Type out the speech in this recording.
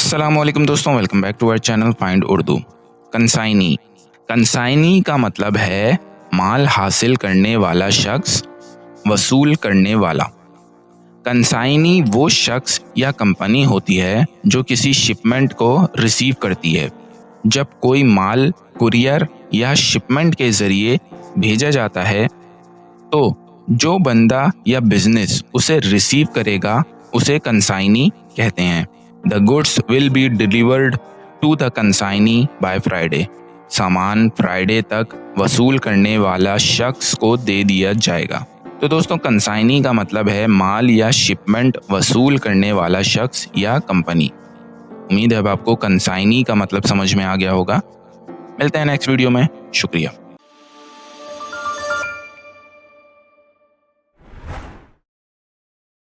अस्सलामुअलैकुम दोस्तों, welcome back to our channel find Urdu. Consignee consignee का मतलब है माल हासिल करने वाला शख्स, वसूल करने वाला। कंसाइनी वो शख्स या कंपनी होती है जो किसी शिपमेंट को रिसीव करती है। जब कोई माल कुरियर या शिपमेंट के ज़रिए भेजा जाता है तो जो बंदा या बिजनेस उसे रिसीव करेगा उसे कंसाइनी कहते हैं। The goods will be delivered to the consignee by Friday. सामान फ्राइडे तक वसूल करने वाला शख्स को दे दिया जाएगा। तो दोस्तों, कंसाइनी का मतलब है माल या शिपमेंट वसूल करने वाला शख्स या कंपनी। उम्मीद है अब आपको कंसाइनी का मतलब समझ में आ गया होगा। मिलते हैं नेक्स्ट वीडियो में। शुक्रिया।